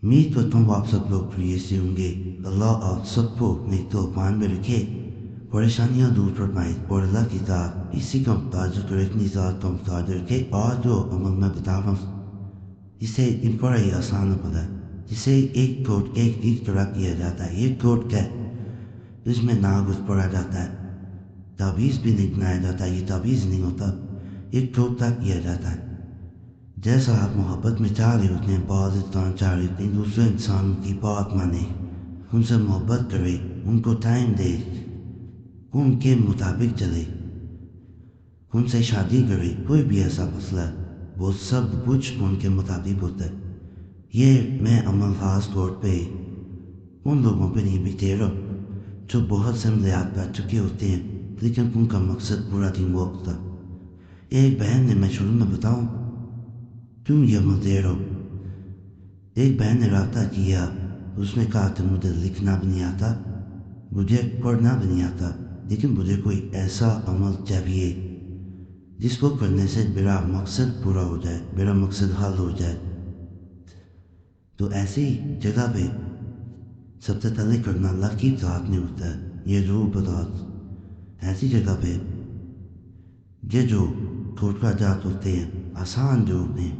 امید کرتا ہوں آپ سب لوگ خیریت سے ہوں گے۔ اللہ آپ سب کو نیک توفان میں رکھے، پریشانیاں دور فرمائے اور اللہ کی ذات اسی کا محتاج کر اپنی ذات کا محتاج رکھے۔ اور جو عمل میں بتا رہا ہوں اسے بڑا ہی آسان عمل ہے، جسے ایک ٹوٹ ایک طرح کیا جاتا ہے۔ ایک ٹوٹ کا اس میں ناگز پڑا جاتا ہے، تعویذ بھی نہیں بنایا جاتا، یہ تعویذ نہیں ہوتا، ایک ٹوٹا کیا جاتا ہے۔ جیسا آپ محبت میں چاہ رہے ہوتے ہیں، بعض انسان چاہ رہے ہوتے ہیں دوسرے انسان کی بات مانے، ان سے محبت کرے، ان کو ٹائم دے، ان کے مطابق چلے، ان سے شادی کرے، کوئی بھی ایسا مسئلہ ہے وہ سب کچھ ان کے مطابق ہوتا ہے۔ یہ میں عمل خاص طور پہ ان لوگوں پہ نہیں بھی دے رہا جو بہت سے عملیات کر چکے ہوتے ہیں لیکن ان کا مقصد پورا دن وہ ہوتا۔ ایک بہن نے، میں شروع میں بتاؤں کیوں یہ عمل دے رہا ہوں، ایک بہن نے رابطہ کیا، اس نے کہا کہ مجھے لکھنا بھی نہیں آتا، مجھے پڑھنا بھی نہیں آتا، لیکن مجھے کوئی ایسا عمل چاہیے جس کو کرنے سے میرا مقصد پورا ہو جائے، میرا مقصد حل ہو جائے۔ تو ایسی جگہ پہ سب سے پہلے کرنا اللہ کی ذات میں ہوتا ہے، یہ ضرور بتا۔ ایسی جگہ پہ یہ جو ٹوٹکا جات ہوتے ہیں، آسان جو ہوتے ہیں،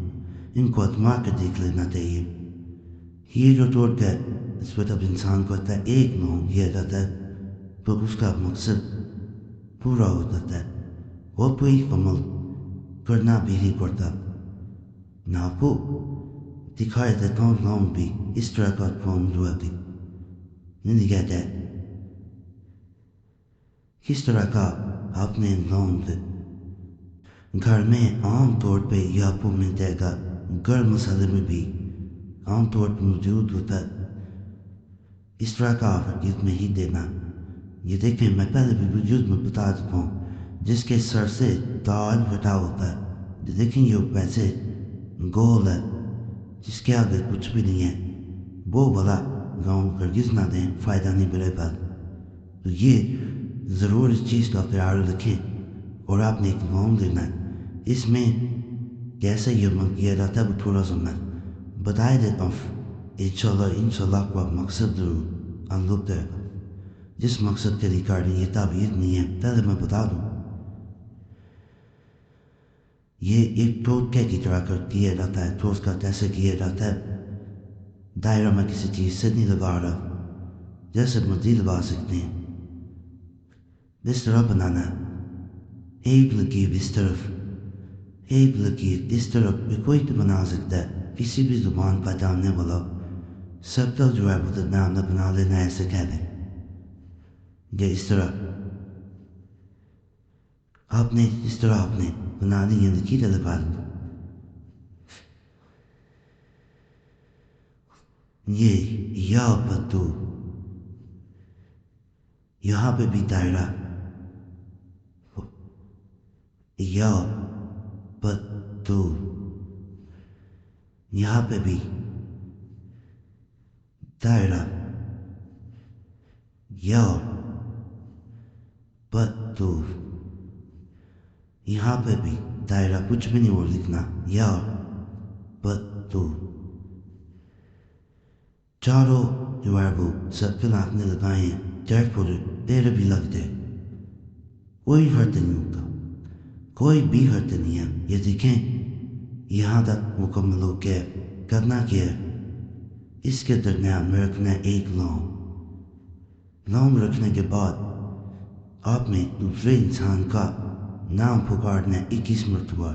ان کو آزما کے دیکھ لینا چاہیے۔ یہ جو ٹوٹکا ہے اس پر جب انسان کو ہوتا ہے ایک نام کیا جاتا ہے تو اس کا مقصد پورا ہو جاتا ہے، وہ کوئی عمل کرنا بھی نہیں پڑتا۔ میں آپ کو دکھایا دیتا ہوں نام بھی، اس طرح کا فارم جو ہے نہیں کہتا ہے کس طرح کا آپ نے نام سے گھر میں عام طور پہ یہ آپ کو مل جائے گا، گرم مسالے میں بھی عام طور پر موجود ہوتا ہے۔ اس طرح کا آفر میں ہی دینا۔ یہ دیکھیں، میں پہلے بھی وجود میں بتا چکا ہوں، جس کے سر سے تاج ہٹا ہوتا ہے، یہ دیکھیں یہ پیسے گول ہے جس کے آگے کچھ بھی نہیں ہے، وہ والا گاؤں ہرگز نہ دیں، فائدہ نہیں میرے پاس۔ تو یہ ضرور اس چیز کا خیال رکھیں اور آپ نے ایک گاؤں دینا ہے۔ اس میں کیسے یہ عمل کیا جاتا ہے وہ تھوڑا سا میں بتا دیتا ہوں، انشاءاللہ کو آپ مقصد ضرور انلوپ دے گا۔ جس مقصد کے ریکارڈنگ یہ تعبیر نہیں ہے، پہلے میں بتا دوں، یہ ایک ٹوٹکے کی طرح کیا جاتا ہے۔ ٹوٹکا کیسے کیا جاتا ہے؟ دائرہ میں کسی چیز سے نہیں لگا رہا، جیسے مرضی لگا سکتے ہیں، اس طرح بنانا ہے۔ ایک لکیر اس طرف، ایک لکیر اس طرف بھی کوئی تو بنا سکتا ہے، کسی بھی زبان کا جاننے والا سرکل جو ہے وہ درمیان میں بنا لینا، ایسے کہہ دیں۔ یہ اس طرح آپ نے بنا لی یہ لکیر لگا دی۔ یہ یا بدو، یہاں پہ بھی دائرہ، یا بدو، یہاں پہ بھی دائرہ، یا بدو، یہاں پہ بھی دائرہ، کچھ بھی نہیں اور لکھنا، یا بدو۔ چاروں جو ہے وہ سرکل آپ نے لگائے ہیں، چیک پر تیرے بھی لگ جائے، کوئی حرت نہیں ہوتا، کوئی بھی حرت نہیں ہے۔ یہ دیکھیں یہاں تک مکمل ہو گیا، کرنا کیا ہے، اس کے درمیان میں رکھنا ہے ایک نام رکھنے کے بعد آپ نے دوسرے انسان کا نام پکارنا ہے 21 مرتبہ۔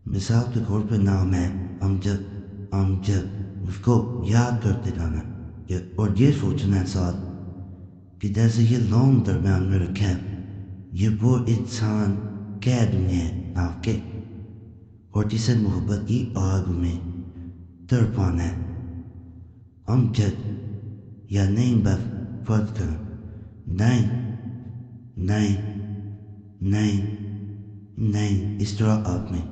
مثال کے طور پہ نام ہے امجد، اس کو یاد کرتے جانا اور یہ سوچنا ہے ساتھ کہ جیسے یہ نام درمیان میں رکھا ہے، یہ وہ انسان قید میں ہے آپ کے، اور جسے محبت کی آگ میں تڑپانا ہے۔ امجد یا نیم بف فرض کریں، 9 اس طرح آپ میں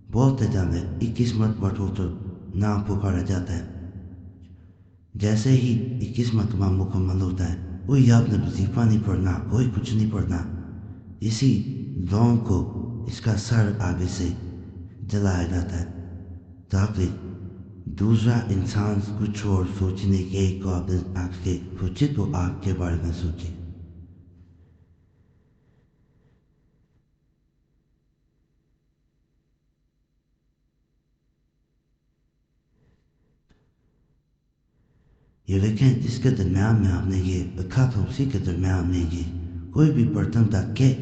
بولتے جانا ہے۔ 21 مرتبہ ٹوٹل نام پکارا جاتا ہے۔ جیسے ہی 21 مرتبہ مکمل ہوتا ہے، کوئی آپ نے وظیفہ نہیں پڑھنا، کوئی کچھ نہیں پڑھنا، اسی لون کو اس کا سر آگے سے جلایا جاتا ہے تاکہ دوسرا انسان کچھ اور سوچنے کے قابل آگ کے سوچے تو آپ کے بارے میں سوچے. یہ دیکھیں جس کے درمیان میں آپ نے یہ رکھا تھا اسی کے درمیان میں یہ کوئی بھی برتن رکھ کے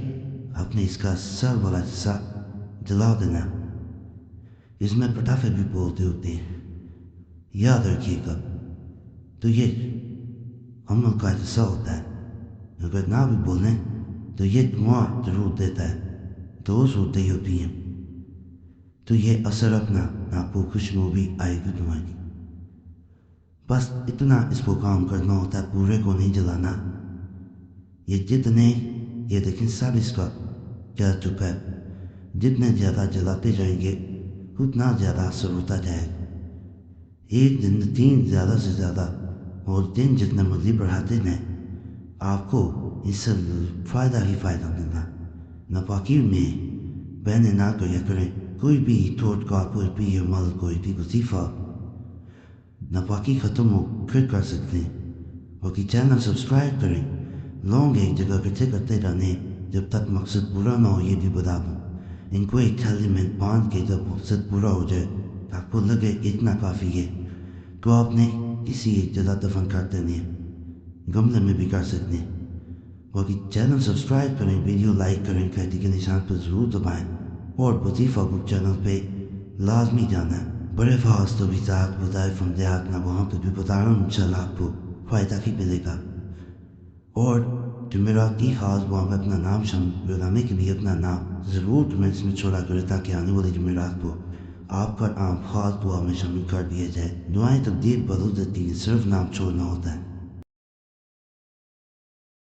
آپ نے اس کا سر والا حصہ جلا دینا. اس میں پٹاخے بھی بولتے ہوتے ہیں, یاد رکھیے گا. تو یہ ہم لوگ کا حصہ ہوتا ہے. اگر نہ بھی بولیں تو یہ دھواں ضرور دیتا ہے, دوز ہوتے ہی ہوتی ہیں. تو یہ اثر اپنا آپ کو خوشبو بھی آئے گی دھواں کی. بس اتنا اس کو کام کرنا ہوتا ہے, پورے کو نہیں جلانا. یہ جتنے یہ دیکھیں سب اس کا جل چکا ہے. جتنے زیادہ جلاتے جائیں گے اتنا زیادہ اثر ہوتا جائے گا. ایک دن 3 زیادہ سے زیادہ اور دن جتنے مرضی بڑھاتے ہیں آپ کو اس سے فائدہ ہی فائدہ ملنا. ناپاکی میں بہنے نہ کیا کریں کوئی بھی ٹوٹکا, کوئی بھی عمل, کوئی بھی وظیفہ. ناپاکی ختم ہو پھر کر سکتے ہیں. باقی چینل سبسکرائب کریں. لوگ ایک جگہ اکٹھے کرتے رہنے جب تک مقصد پورا نہ ہو. یہ بھی بتا دوں ان کو ایک تھیلی میں باندھ کے جب مقصد پورا ہو جائے آپ کو لگے اتنا کافی ہے تو آپ نے کسی ایک جگہ دفن کر دینے, گملے میں بھی کر سکتے ہیں. باقی چینل سبسکرائب کریں, ویڈیو لائک کریں, گھنٹی کے نشان پر ضرور دبائیں اور وظیفہ گروپ چینل پہ لازمی جانا ہے. بڑے فاس تو بھی ذات بدائے فمدیات نہ وہاں پہ بھی بتا رہا ہوں انشاءاللہ آپ کو فائدہ ہی ملے گا. اور جمعرات کی خاص وہاں میں اپنا نام شامل بنانے کے لیے اپنا نام ضرور کمنٹس میں چھوڑا کرے تاکہ آنے والے جمعرات کو آپ کا نام خاص دعا میں شامل کر دیا جائے. دعائیں تبدیل بدل دیتی ہیں, صرف نام چھوڑنا ہوتا ہے.